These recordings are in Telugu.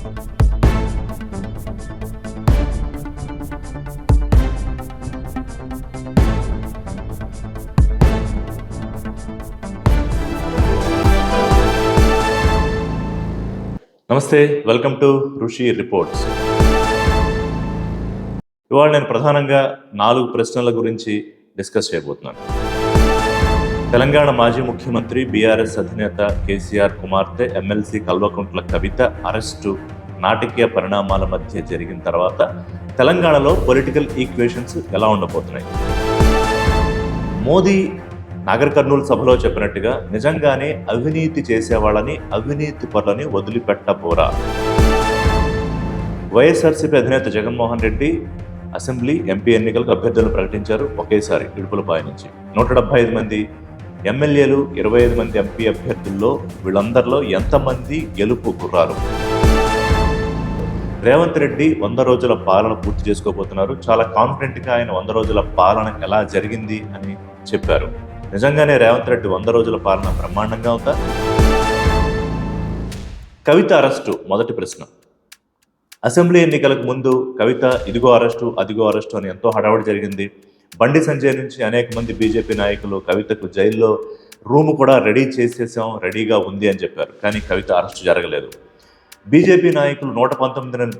నమస్తే, వెల్కమ్ టు ఋషి రిపోర్ట్స్. ఇవాళ నేను ప్రధానంగా 4 ప్రశ్నల గురించి డిస్కస్ చేయబోతున్నాను. తెలంగాణ మాజీ ముఖ్యమంత్రి బీఆర్ఎస్ అధినేత కేసీఆర్ కుమార్తె ఎమ్మెల్సీ కల్వకుంట్ల కవిత అరెస్టు నాటకీయ పరిణామాల మధ్య జరిగిన తర్వాత తెలంగాణలో పొలిటికల్ ఈక్వేషన్స్ ఎలా ఉండబోతున్నాయి? మోదీ నాగర్ కర్నూలు సభలో చెప్పినట్టుగా నిజంగానే అవినీతి చేసేవాళ్ళని, అవినీతి పరులని వదిలిపెట్టబోరా? వైఎస్ఆర్సీపీ అధినేత జగన్మోహన్ రెడ్డి అసెంబ్లీ, ఎంపీ ఎన్నికలకు అభ్యర్థులను ప్రకటించారు ఒకేసారి ఇడుపులపాయ నుంచి. 175 మంది ఎమ్మెల్యేలు, 25 మంది ఎంపీ అభ్యర్థుల్లో వీళ్ళందరిలో ఎంతమంది గెలుపు గుర్రారు? రేవంత్ రెడ్డి 100 రోజుల పాలన పూర్తి చేసుకోబోతున్నారు. చాలా కాన్ఫిడెంట్గా ఆయన 100 రోజుల పాలన ఎలా జరిగింది అని చెప్పారు. నిజంగానే రేవంత్ రెడ్డి 100 రోజుల పాలన బ్రహ్మాండంగా ఉందా? కవిత అరెస్టు మొదటి ప్రశ్న. అసెంబ్లీ ఎన్నికలకు ముందు కవిత ఇదిగో అరెస్టు, అదిగో అరెస్టు అని ఎంతో హడావుడి జరిగింది. బండి సంజయ్ నుంచి అనేక మంది బీజేపీ నాయకులు కవితకు జైల్లో రూమ్ కూడా రెడీ చేసేసాం, రెడీగా ఉంది అని చెప్పారు. కానీ కవిత అరెస్టు జరగలేదు. బీజేపీ నాయకులు 119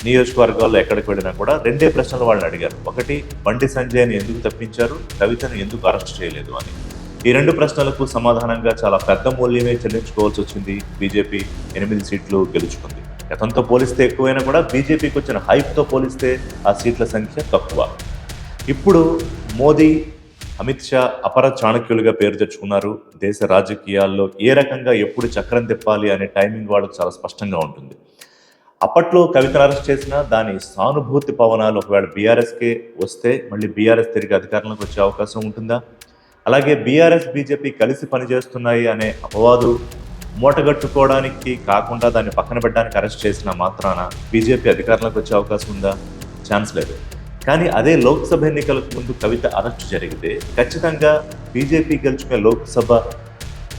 నియోజకవర్గాల్లో ఎక్కడికి వెళ్ళినా కూడా 2 ప్రశ్నలు వాళ్ళని అడిగారు. ఒకటి, బండి సంజయ్ని ఎందుకు తప్పించారు, కవితను ఎందుకు అరెస్ట్ చేయలేదు అని. ఈ 2 ప్రశ్నలకు సమాధానంగా చాలా పెద్ద మూల్యమే చెల్లించుకోవాల్సి వచ్చింది. బీజేపీ 8 సీట్లు గెలుచుకుంది. గతంతో పోలిస్తే ఎక్కువైనా కూడా బీజేపీకి వచ్చిన హైప్తో పోలిస్తే ఆ సీట్ల సంఖ్య తక్కువ. ఇప్పుడు మోదీ, అమిత్ షా అపర చాణక్యులుగా పేరు తెచ్చుకున్నారు. దేశ రాజకీయాల్లో ఏ రకంగా ఎప్పుడు చక్రం తిప్పాలి అనే టైమింగ్ వాళ్ళకు చాలా స్పష్టంగా ఉంటుంది. అప్పట్లో కవితను అరెస్ట్ చేసినా దాని సానుభూతి పవనాలు ఒకవేళ బీఆర్ఎస్కే వస్తే మళ్ళీ బీఆర్ఎస్ తిరిగి అధికారంలోకి వచ్చే అవకాశం ఉంటుందా? అలాగే బీఆర్ఎస్, బీజేపీ కలిసి పనిచేస్తున్నాయి అనే అపవాదు మూటగట్టుకోవడానికి కాకుండా దాన్ని పక్కన పెట్టడానికి అరెస్ట్ చేసిన మాత్రాన బీజేపీ అధికారంలోకి వచ్చే అవకాశం ఉందా? ఛాన్స్ లేదు. కానీ అదే లోక్సభ ఎన్నికలకు ముందు కవిత అరెస్టు జరిగితే ఖచ్చితంగా బీజేపీ గెలుచుకునే లోక్సభ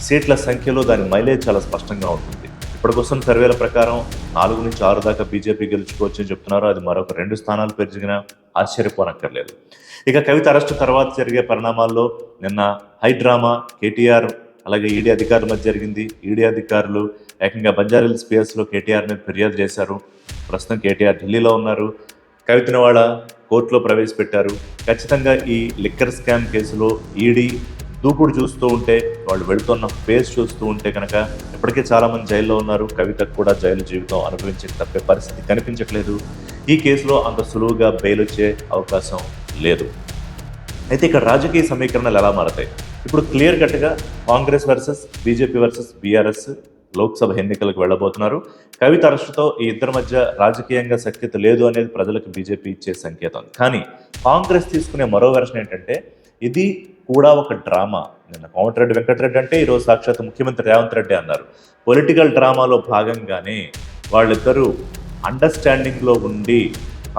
సీట్ల సంఖ్యలో దాని మైలేజ్ చాలా స్పష్టంగా ఉంటుంది. ఇప్పటికొస్తున్న సర్వేల ప్రకారం 4 నుంచి 6 దాకా బీజేపీ గెలుచుకోవచ్చు అని చెప్తున్నారు. అది మరొక 2 స్థానాలు పెరిగినా ఆశ్చర్యపోనక్కర్లేదు. ఇక కవిత అరెస్టు తర్వాత జరిగే పరిణామాల్లో నిన్న హైడ్రామా కేటీఆర్ అలాగే ఈడీ అధికారుల మధ్య జరిగింది. ఈడీ అధికారులు ఏకంగా బంజారాహిల్స్ పిఎస్లో కేటీఆర్ మీద ఫిర్యాదు చేశారు. ప్రస్తుతం కేటీఆర్ ఢిల్లీలో ఉన్నారు. కవితను వాళ్ళ కోర్టులో ప్రవేశపెట్టారు. ఖచ్చితంగా ఈ లిక్కర్ స్కామ్ కేసులో ఈడీ దూకుడు చూస్తూ ఉంటే, వాళ్ళు వెళుతున్న ఫేస్ చూస్తూ ఉంటే కనుక ఇప్పటికే చాలామంది జైల్లో ఉన్నారు. కవితకు కూడా జైలు జీవితం అనుభవించక తప్పే పరిస్థితి కనిపించట్లేదు. ఈ కేసులో అంత సులువుగా బెయిల్ వచ్చే అవకాశం లేదు. అయితే ఇక్కడ రాజకీయ సమీకరణలు ఎలా మారతాయి? ఇప్పుడు క్లియర్ కట్గా Congress versus BJP versus BRS Lok Sabha ఎన్నికలకు వెళ్ళబోతున్నారు. కవిత అరెస్టుతో ఈ ఇద్దరి మధ్య రాజకీయంగా సఖ్యత లేదు అనేది ప్రజలకు బీజేపీ ఇచ్చే సంకేతం. కానీ కాంగ్రెస్ తీసుకునే మరో వెర్షన్ ఏంటంటే ఇది కూడా ఒక డ్రామా. నిన్న కోమటిరెడ్డి వెంకటరెడ్డి అంటే ఈరోజు సాక్షాత్ ముఖ్యమంత్రి రేవంత్ రెడ్డి అన్నారు. పొలిటికల్ డ్రామాలో భాగంగానే వాళ్ళిద్దరూ అండర్స్టాండింగ్లో ఉండి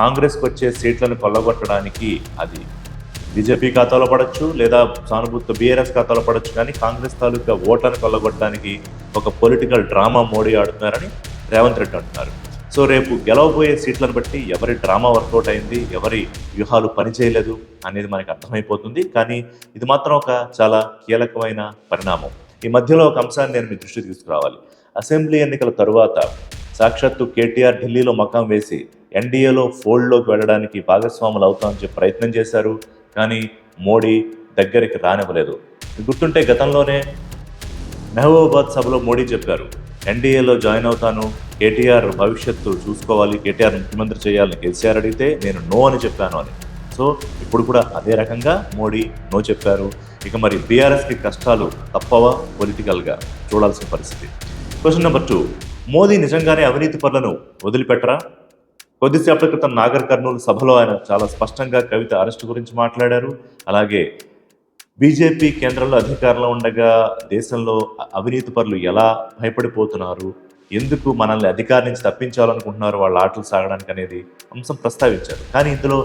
కాంగ్రెస్కి వచ్చే సీట్లను కొల్లగొట్టడానికి, అది బీజేపీ ఖాతాలో పడవచ్చు లేదా సానుభూతి బీఆర్ఎస్ ఖాతాలో పడవచ్చు, కానీ కాంగ్రెస్ తాలూకా ఓట్లను కొల్లగొట్టడానికి ఒక పొలిటికల్ డ్రామా మోడీ ఆడుతున్నారని రేవంత్ రెడ్డి అంటున్నారు. సో రేపు గెలవబోయే సీట్లను బట్టి ఎవరి డ్రామా వర్కౌట్ అయింది, ఎవరి వ్యూహాలు పనిచేయలేదు అనేది మనకు అర్థమైపోతుంది. కానీ ఇది మాత్రం ఒక చాలా కీలకమైన పరిణామం. ఈ మధ్యలో ఒక అంశాన్ని నేను మీ దృష్టికి తీసుకురావాలి. అసెంబ్లీ ఎన్నికల తరువాత సాక్షాత్తు కేటీఆర్ ఢిల్లీలో మకాం వేసి ఎన్డీఏలో ఫోల్డ్లోకి వెళ్ళడానికి భాగస్వాములు అవుతామని చెప్పి ప్రయత్నం చేశారు. కానీ మోడీ దగ్గరికి రానివ్వలేదు. గుర్తుంటే గతంలోనే మహబూబాబాద్ సభలో మోడీ చెప్పారు, ఎన్డీఏలో జాయిన్ అవుతాను, కేటీఆర్ భవిష్యత్తు చూసుకోవాలి, కేటీఆర్ ముఖ్యమంత్రి చేయాలని కేసీఆర్ అడిగితే నేను నో అని చెప్పాను అని. సో ఇప్పుడు కూడా అదే రకంగా మోడీ నో చెప్పారు. ఇక మరి బీఆర్ఎస్కి కష్టాలు తప్పవా? పొలిటికల్గా చూడాల్సిన పరిస్థితి. క్వశ్చన్ నెంబర్ 2, మోదీ నిజంగానే అవినీతి పరులను వదిలిపెట్టరా? కొద్దిసేపటి క్రితం నాగర్ కర్నూలు సభలో ఆయన చాలా స్పష్టంగా కవిత అరెస్టు గురించి మాట్లాడారు. అలాగే బీజేపీ కేంద్రంలో అధికారంలో ఉండగా దేశంలో అవినీతి పరులు ఎలా భయపడిపోతున్నారు, ఎందుకు మనల్ని అధికారం నుంచి తప్పించాలనుకుంటున్నారు వాళ్ళ ఆటలు సాగడానికి అనేది అంశం ప్రస్తావించారు. కానీ ఇందులో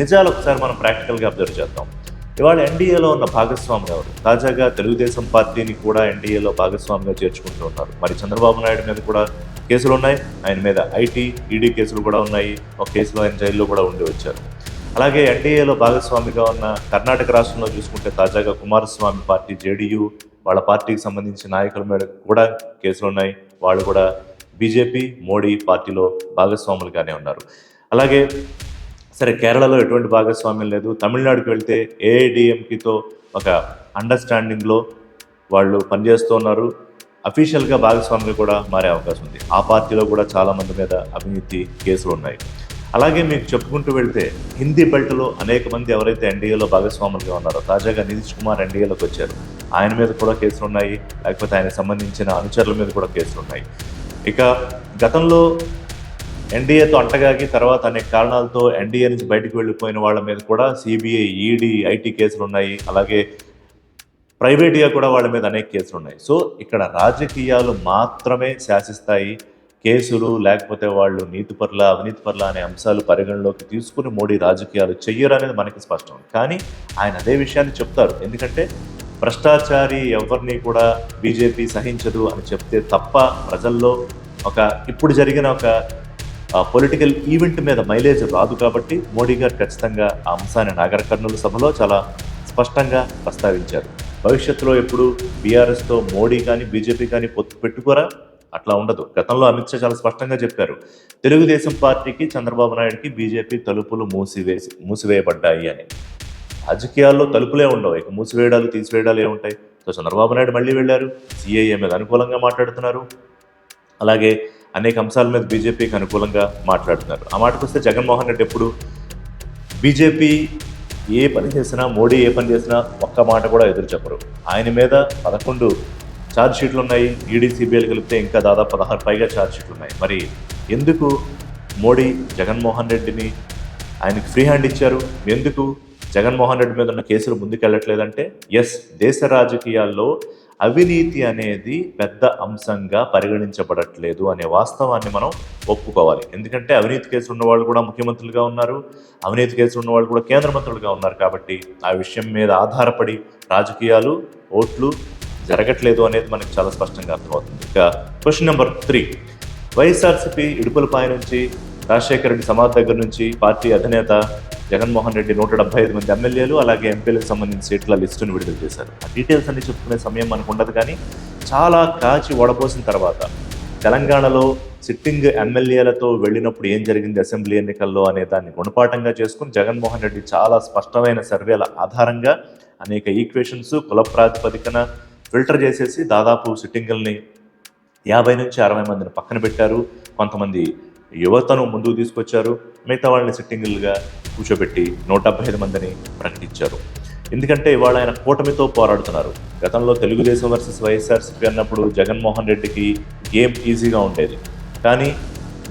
నిజాలు ఒకసారి మనం ప్రాక్టికల్గా అబ్జర్వ్ చేద్దాం. ఇవాళ ఎన్డీఏలో ఉన్న భాగస్వాములు ఎవరు? తాజాగా తెలుగుదేశం పార్టీని కూడా ఎన్డీఏలో భాగస్వామిగా చేర్చుకుంటూ ఉన్నారు. మరి చంద్రబాబు నాయుడు మీద కూడా కేసులు ఉన్నాయి. ఆయన మీద ఐటీ, ఈడీ కేసులు కూడా ఉన్నాయి. ఒక కేసులో ఆయన జైల్లో కూడా ఉండి వచ్చారు. అలాగే ఎన్డీఏలో భాగస్వామిగా ఉన్న కర్ణాటక రాష్ట్రంలో చూసుకుంటే తాజాగా కుమారస్వామి పార్టీ జేడీయూ వాళ్ళ పార్టీకి సంబంధించిన నాయకుల మీద కూడా కేసులు ఉన్నాయి. వాళ్ళు కూడా బీజేపీ, మోడీ పార్టీలో భాగస్వాములుగానే ఉన్నారు. అలాగే సరే కేరళలో ఎటువంటి భాగస్వామ్యం లేదు. తమిళనాడుకి వెళ్తే ఏఐడిఎంకేతో ఒక అండర్స్టాండింగ్లో వాళ్ళు పనిచేస్తూ ఉన్నారు. అఫీషియల్గా భాగస్వామిగా కూడా మారే అవకాశం ఉంది. ఆ పార్టీలో కూడా చాలామంది మీద అవినీతి కేసులు ఉన్నాయి. అలాగే మీకు చెప్పుకుంటూ వెళ్తే హిందీ బెల్ట్లో అనేక మంది ఎవరైతే ఎన్డీఏలో భాగస్వాములుగా ఉన్నారో, తాజాగా నితీష్ కుమార్ ఎన్డీఏలోకి వచ్చారు, ఆయన మీద కూడా కేసులు ఉన్నాయి. లేకపోతే ఆయనకు సంబంధించిన అనుచరుల మీద కూడా కేసులు ఉన్నాయి. ఇక గతంలో ఎన్డీఏతో అంటగాగి తర్వాత అనేక కారణాలతో ఎన్డీఏ నుంచి బయటకు వెళ్ళిపోయిన వాళ్ళ మీద కూడా సిబిఐ, ఈడీ, ఐటీ కేసులు ఉన్నాయి. అలాగే ప్రైవేట్గా కూడా వాళ్ళ మీద అనేక కేసులు ఉన్నాయి. సో ఇక్కడ రాజకీయాలు మాత్రమే శాసిస్తాయి. కేసులు లేకపోతే వాళ్ళు నీతిపరుల, అవినీతిపరుల అనే అంశాలు పరిగణలోకి తీసుకుని మోడీ రాజకీయాలు చెయ్యరు అనేది మనకి స్పష్టం. కానీ ఆయన అదే విషయాన్ని చెప్తారు. ఎందుకంటే భ్రష్టాచారి ఎవరిని కూడా బీజేపీ సహించదు అని చెప్తే తప్ప ప్రజల్లో ఇప్పుడు జరిగిన ఒక పొలిటికల్ ఈవెంట్ మీద మైలేజ్ రాదు. కాబట్టి మోడీ గారు ఖచ్చితంగా ఆ అంశాన్ని నాగర్ కర్నూలు సభలో చాలా స్పష్టంగా ప్రస్తావించారు. భవిష్యత్తులో ఎప్పుడు బీఆర్ఎస్తో మోడీ కానీ బీజేపీ కానీ పొత్తు పెట్టుకోరా, అట్లా ఉండదు. గతంలో అమిత్ షా చాలా స్పష్టంగా చెప్పారు, తెలుగుదేశం పార్టీకి, చంద్రబాబు నాయుడుకి బీజేపీ తలుపులు మూసివేయబడ్డాయి అని. రాజకీయాల్లో తలుపులే ఉండవు, ఇక మూసివేయడాలు తీసివేయడాలు ఏముంటాయి. సో చంద్రబాబు నాయుడు మళ్ళీ వెళ్ళారు, సిఏఏ మీద అనుకూలంగా మాట్లాడుతున్నారు. అలాగే అనేక అంశాల మీద బీజేపీకి అనుకూలంగా మాట్లాడుతున్నారు. ఆ మాటకు వస్తే జగన్మోహన్ రెడ్డి ఎప్పుడు బీజేపీ ఏ పని చేసినా, మోడీ ఏ పని చేసినా ఒక్క మాట కూడా ఎదురు చెప్పరు. ఆయన మీద 11 ఛార్జ్ షీట్లు ఉన్నాయి. ఈడీ, సిబిఐలు కలిపితే ఇంకా దాదాపు 16 పైగా ఛార్జ్ షీట్లు ఉన్నాయి. మరి ఎందుకు మోడీ జగన్మోహన్ రెడ్డిని ఆయనకి ఫ్రీ హ్యాండ్ ఇచ్చారు? ఎందుకు జగన్మోహన్ రెడ్డి మీద ఉన్న కేసులు ముందుకెళ్ళట్లేదంటే దేశ రాజకీయాల్లో అవినీతి అనేది పెద్ద అంశంగా పరిగణించబడట్లేదు అనే వాస్తవాన్ని మనం ఒప్పుకోవాలి. ఎందుకంటే అవినీతి కేసులు ఉన్న వాళ్ళు కూడా ముఖ్యమంత్రులుగా ఉన్నారు, అవినీతి కేసులు ఉన్న వాళ్ళు కూడా కేంద్ర మంత్రులుగా ఉన్నారు. కాబట్టి ఆ విషయం మీద ఆధారపడి రాజకీయాలు, ఓట్లు జరగట్లేదు అనేది మనకు చాలా స్పష్టంగా అర్థమవుతుంది. ఇక క్వశ్చన్ నెంబర్ 3, వైఎస్ఆర్సీపీ ఇడుపులపాయ నుంచి, రాజశేఖర రెడ్డి సమాధి దగ్గర నుంచి పార్టీ అధినేత జగన్మోహన్ రెడ్డి 175 మంది ఎమ్మెల్యేలు అలాగే ఎంపీలకు సంబంధించిన సీట్ల లిస్టును విడుదల చేశారు. ఆ డీటెయిల్స్ అన్ని చెప్పుకునే సమయం మనకు ఉండదు. కానీ చాలా కాచి వడపోసిన తర్వాత తెలంగాణలో సిట్టింగ్ ఎమ్మెల్యేలతో వెళ్ళినప్పుడు ఏం జరిగింది అసెంబ్లీ ఎన్నికల్లో అనే దాన్ని గుణపాఠంగా చేసుకుని జగన్మోహన్ రెడ్డి చాలా స్పష్టమైన సర్వేల ఆధారంగా అనేక ఈక్వేషన్స్ కుల ప్రాతిపదికన ఫిల్టర్ చేసేసి దాదాపు సిట్టింగుల్ని 50 నుంచి 60 మందిని పక్కన పెట్టారు. కొంతమంది యువతను ముందుకు తీసుకొచ్చారు, మిగతా వాళ్ళని సిట్టింగులుగా కూర్చోబెట్టి 175 మందిని ప్రకటించారు. ఎందుకంటే ఇవాళ ఆయన కూటమితో పోరాడుతున్నారు. గతంలో తెలుగుదేశం వర్సెస్ వైఎస్ఆర్సీపీ అన్నప్పుడు జగన్మోహన్ రెడ్డికి గేమ్ ఈజీగా ఉండేది. కానీ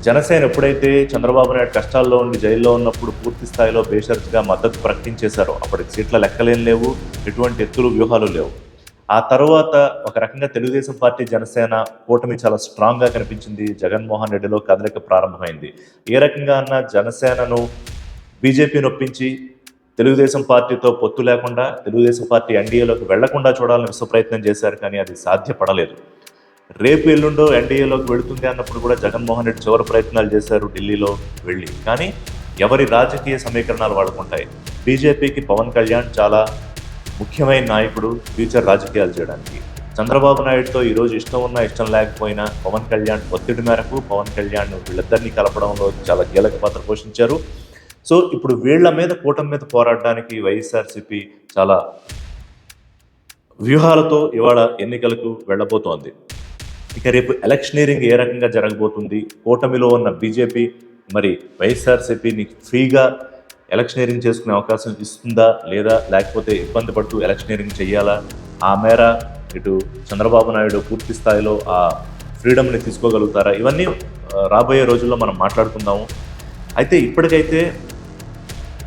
జనసేన ఎప్పుడైతే చంద్రబాబు నాయుడు కష్టాల్లో ఉండి జైల్లో ఉన్నప్పుడు పూర్తి స్థాయిలో బేషరతుగా మద్దతు ప్రకటించేశారో అప్పటికి సీట్ల లెక్కలేం లేవు, ఎటువంటి ఎత్తులు వ్యూహాలు లేవు. ఆ తర్వాత ఒక రకంగా తెలుగుదేశం పార్టీ, జనసేన కూటమి చాలా స్ట్రాంగ్గా కనిపించింది. జగన్మోహన్ రెడ్డిలో కదలిక ప్రారంభమైంది. ఏ రకంగా అన్న జనసేనను బీజేపీని ఒప్పించి తెలుగుదేశం పార్టీతో పొత్తు లేకుండా తెలుగుదేశం పార్టీ ఎన్డీఏలోకి వెళ్లకుండా చూడాలని విశ్వ ప్రయత్నం చేశారు. కానీ అది సాధ్యపడలేదు. రేపు ఎల్లుండో ఎన్డీఏలోకి వెళుతుంది అన్నప్పుడు కూడా జగన్మోహన్ రెడ్డి చివరి ప్రయత్నాలు చేశారు ఢిల్లీలో వెళ్ళి. కానీ ఎవరి రాజకీయ సమీకరణాలు వాడుకుంటాయి. బీజేపీకి పవన్ కళ్యాణ్ చాలా ముఖ్యమైన నాయకుడు ఫ్యూచర్ రాజకీయాలు చేయడానికి. చంద్రబాబు నాయుడుతో ఈరోజు ఇష్టం ఉన్నా ఇష్టం లేకపోయినా పవన్ కళ్యాణ్ ఒత్తిడి మేరకు పవన్ కళ్యాణ్ వీళ్ళిద్దరినీ కలపడంలో చాలా కీలక పాత్ర పోషించారు. సో ఇప్పుడు వీళ్ల మీద, కూటమి మీద పోరాడడానికి వైఎస్ఆర్సీపీ చాలా వ్యూహాలతో ఇవాళ ఎన్నికలకు వెళ్ళబోతోంది. ఇక రేపు ఎలక్షనీరింగ్ ఏ రకంగా జరగబోతుంది, కూటమిలో ఉన్న బీజేపీ మరి వైఎస్ఆర్సీపీని ఫ్రీగా ఎలక్షనీరింగ్ చేసుకునే అవకాశం ఇస్తుందా లేదా, లేకపోతే ఇబ్బంది పడుతూ ఎలక్షనీరింగ్ చేయాలా, ఆ మేర ఇటు చంద్రబాబు నాయుడు పూర్తి స్థాయిలో ఆ ఫ్రీడమ్ని తీసుకోగలుగుతారా, ఇవన్నీ రాబోయే రోజుల్లో మనం మాట్లాడుకుందాము. అయితే ఇప్పటికైతే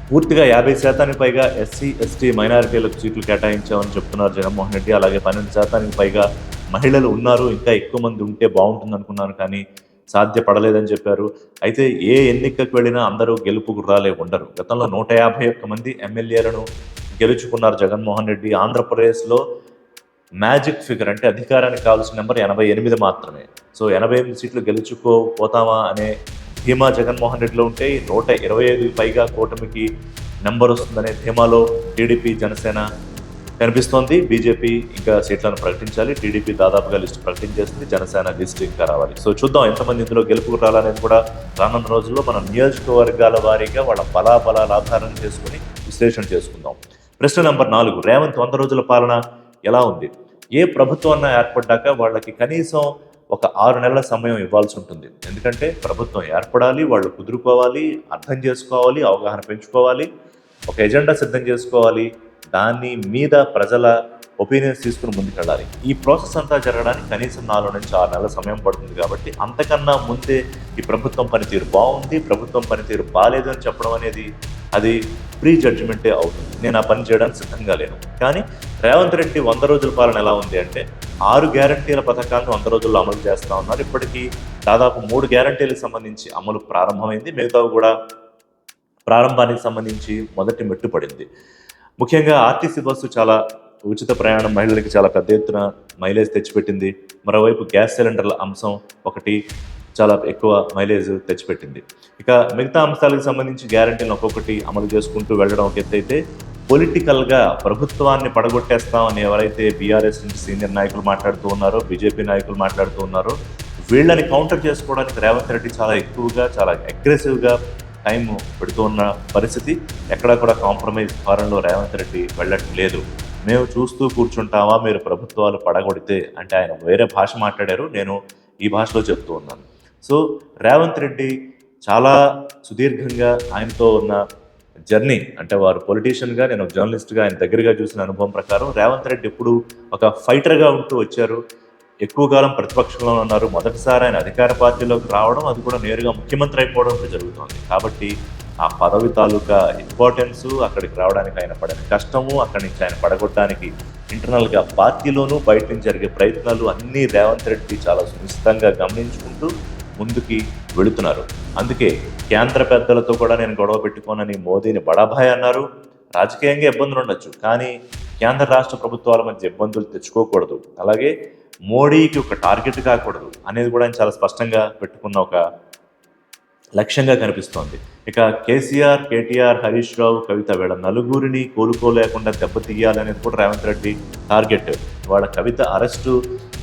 పూర్తిగా 50% పైగా ఎస్సీ, ఎస్టీ, మైనారిటీలకు సీట్లు కేటాయించామని చెప్తున్నారు జగన్మోహన్ రెడ్డి. అలాగే 12% పైగా మహిళలు ఉన్నారు. ఇంకా ఎక్కువ మంది ఉంటే బాగుంటుంది అనుకున్నారు, కానీ సాధ్యపడలేదని చెప్పారు. అయితే ఏ ఎన్నికకు వెళ్ళినా అందరూ గెలుపు గుర్రాలే ఉండరు. గతంలో 151 మంది ఎమ్మెల్యేలను గెలుచుకున్నారు జగన్మోహన్ రెడ్డి. ఆంధ్రప్రదేశ్లో మ్యాజిక్ ఫిగర్, అంటే అధికారానికి కావాల్సిన నెంబర్ 88 మాత్రమే. సో 88 సీట్లు గెలుచుకోపోతామా అనే ధీమా జగన్మోహన్ రెడ్డిలో ఉంటే 125 పైగా కూటమికి నెంబర్ వస్తుందనే ధీమాలో టీడీపీ, జనసేన కనిపిస్తోంది. బీజేపీ ఇంకా సీట్లను ప్రకటించాలి. టీడీపీ దాదాపుగా లిస్టు ప్రకటించేస్తుంది. జనసేన లిస్టు ఇంకా రావాలి. సో చూద్దాం ఎంతమంది ఇందులో గెలుపుకు రాలనేది కూడా రానున్న రోజుల్లో మనం నియోజకవర్గాల వారీగా వాళ్ళ బలాబలాల ఆధారం చేసుకుని విశ్లేషణ చేసుకుందాం. ప్రశ్న నెంబర్ 4, రేవంత్ 100 రోజుల పాలన ఎలా ఉంది? ఏ ప్రభుత్వం ఏర్పడ్డాక వాళ్ళకి కనీసం ఒక 6 నెలల సమయం ఇవ్వాల్సి ఉంటుంది. ఎందుకంటే ప్రభుత్వం ఏర్పడాలి, వాళ్ళు కుదురుకోవాలి, అర్థం చేసుకోవాలి, అవగాహన పెంచుకోవాలి, ఒక ఎజెండా సిద్ధం చేసుకోవాలి, దాని మీద ప్రజల ఒపీనియన్స్ తీసుకుని ముందుకెళ్ళాలి. ఈ ప్రాసెస్ అంతా జరగడానికి కనీసం 4 నుంచి 6 నెలల సమయం పడుతుంది. కాబట్టి అంతకన్నా ముందే ఈ ప్రభుత్వం పనితీరు బాగుంది, ప్రభుత్వం పనితీరు బాగాలేదు అని చెప్పడం అనేది అది ప్రీ జడ్జిమెంటే అవుతుంది. నేను ఆ పని చేయడానికి సిద్ధంగా లేను. కానీ రేవంత్ రెడ్డి 100 రోజుల పాలన ఎలా ఉంది అంటే 6 గ్యారంటీల పథకాలను 100 రోజుల్లో అమలు చేస్తూ ఉన్నారు. ఇప్పటికీ దాదాపు 3 గ్యారంటీలకు సంబంధించి అమలు ప్రారంభమైంది. మిగతావి కూడా ప్రారంభానికి సంబంధించి మొదటి మెట్టు పడింది. ముఖ్యంగా ఆర్టీసీ బస్సు చాలా ఉచిత ప్రయాణం మహిళలకి చాలా పెద్ద ఎత్తున మైలేజ్ తెచ్చిపెట్టింది. మరోవైపు గ్యాస్ సిలిండర్ల అంశం ఒకటి చాలా ఎక్కువ మైలేజ్ తెచ్చిపెట్టింది. ఇక మిగతా అంశాలకు సంబంధించి గ్యారంటీలను ఒక్కొక్కటి అమలు చేసుకుంటూ వెళ్ళడం ఒక ఎత్తు అయితే, పొలిటికల్గా ప్రభుత్వాన్ని పడగొట్టేస్తామని ఎవరైతే బీఆర్ఎస్ నుంచి సీనియర్ నాయకులు మాట్లాడుతూ ఉన్నారో, బీజేపీ నాయకులు మాట్లాడుతూ ఉన్నారో, వీళ్ళని కౌంటర్ చేసుకోవడానికి రేవంత్ రెడ్డి చాలా ఎక్కువగా, చాలా అగ్రెసివ్గా టైం పెడుతూ ఉన్న పరిస్థితి. ఎక్కడా కూడా కాంప్రమైజ్ ఫారంలో రేవంత్ రెడ్డి వెళ్ళట్లేదు. మేము చూస్తూ కూర్చుంటామా మీరు ప్రభుత్వాలు పడగొడితే అంటే ఆయన వేరే భాష మాట్లాడారు, నేను ఈ భాషలో చెప్తూ ఉన్నాను. సో రేవంత్ రెడ్డి చాలా సుదీర్ఘంగా ఆయనతో ఉన్న జర్నీ, అంటే వారు పొలిటీషియన్గా, నేను జర్నలిస్ట్గా ఆయన దగ్గరగా చూసిన అనుభవం ప్రకారం రేవంత్ రెడ్డి ఎప్పుడు ఒక ఫైటర్గా ఉంటూ వచ్చారు. ఎక్కువ కాలం ప్రతిపక్షంలో ఉన్నారు. మొదటిసారి ఆయన అధికార పార్టీలోకి రావడం, అది కూడా నేరుగా ముఖ్యమంత్రి అయిపోవడం జరుగుతుంది. కాబట్టి ఆ పదవి తాలూకా ఇంపార్టెన్సు, అక్కడికి రావడానికి ఆయన పడిన కష్టము, అక్కడి నుంచి ఆయన పడగొట్టడానికి ఇంటర్నల్గా పార్టీలోనూ బయట నుంచి జరిగే ప్రయత్నాలు అన్నీ రేవంత్ రెడ్డి చాలా సునిశ్చితంగా గమనించుకుంటూ ముందుకి వెళుతున్నారు. అందుకే కేంద్ర పెద్దలతో కూడా నేను గొడవ పెట్టుకోనని మోదీని బడాభాయ్ అన్నారు. రాజకీయంగా ఇబ్బందులు ఉండొచ్చు, కానీ కేంద్ర రాష్ట్ర ప్రభుత్వాల మధ్య ఇబ్బందులు తెచ్చుకోకూడదు, అలాగే మోడీకి ఒక టార్గెట్ కాకూడదు అనేది కూడా ఆయన చాలా స్పష్టంగా పెట్టుకున్న ఒక లక్ష్యంగా కనిపిస్తోంది. ఇక కేసీఆర్, కేటీఆర్, హరీష్ రావు, కవిత వీళ్ళ నలుగురిని కోలుకోలేకుండా దెబ్బతీయాలనేది కూడా రేవంత్ రెడ్డి టార్గెట్. వాళ్ళ కవిత అరెస్టు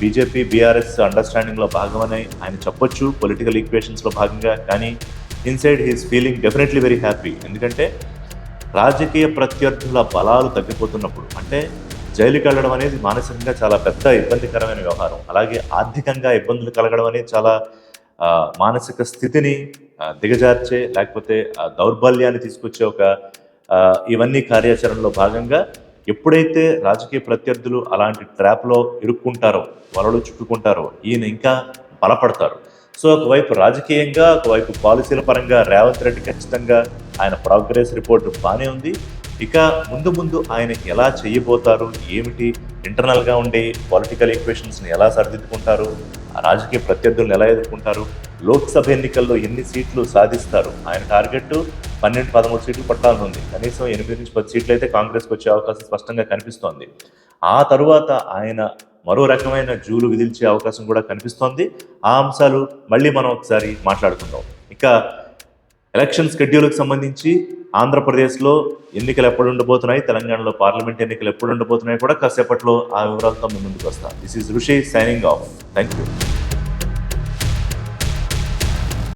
బీజేపీ, బీఆర్ఎస్ అండర్స్టాండింగ్లో భాగమని ఆయన చెప్పొచ్చు, పొలిటికల్ ఈక్వేషన్స్లో భాగంగా. కానీ inside he's feeling definitely very happy. ఎందుకంటే రాజకీయ ప్రత్యర్థుల బలాలు తగ్గిపోతున్నప్పుడు, అంటే జైలుకి వెళ్ళడం అనేది మానసికంగా చాలా పెద్ద ఇబ్బందికరమైన వ్యవహారం. అలాగే ఆర్థికంగా ఇబ్బందులు కలగడం అనేది చాలా మానసిక స్థితిని దిగజార్చే, లేకపోతే దౌర్బల్యాన్ని తీసుకొచ్చే ఒక ఇవన్నీ కార్యాచరణలో భాగంగా ఎప్పుడైతే రాజకీయ ప్రత్యర్థులు అలాంటి ట్రాప్లో ఇరుక్కుంటారో, వలలో చుట్టుకుంటారో, ఈయన ఇంకా బలపడతారు. సో ఒకవైపు రాజకీయంగా, ఒకవైపు పాలసీల పరంగా రేవంత్ రెడ్డి ఖచ్చితంగా ఆయన ప్రోగ్రెస్ రిపోర్ట్ బాగానే ఉంది. ఇక ముందు ముందు ఆయన ఎలా చేయబోతారు, ఏమిటి, ఇంటర్నల్గా ఉండే పొలిటికల్ ఈక్వేషన్స్ని ఎలా సరిదిద్దుకుంటారు, రాజకీయ ప్రత్యర్థులను ఎలా ఎదుర్కొంటారు, లోక్సభ ఎన్నికల్లో ఎన్ని సీట్లు సాధిస్తారు. ఆయన టార్గెట్ 12-13 సీట్లు పట్టాలని ఉంది. కనీసం 8 నుంచి 10 సీట్లు అయితే కాంగ్రెస్కి వచ్చే అవకాశం స్పష్టంగా కనిపిస్తోంది. ఆ తరువాత ఆయన మరో రకమైన జూలు విధిల్చే అవకాశం కూడా కనిపిస్తోంది. ఆ అంశాలు మళ్ళీ మనం ఒకసారి మాట్లాడుకుందాం. ఇక ఎలక్షన్ షెడ్యూల్కి సంబంధించి ఆంధ్రప్రదేశ్లో ఎన్నికలు ఎప్పుడు ఉండబోతున్నాయి, తెలంగాణలో పార్లమెంట్ ఎన్నికలు ఎప్పుడు ఉండబోతున్నాయి కూడా కాసేపట్లో ఆ వివరాలతో మేము ముందుకు వస్తాం. దిస్ ఈజ్ ఋషి సైనింగ్ ఆఫ్. Thank you.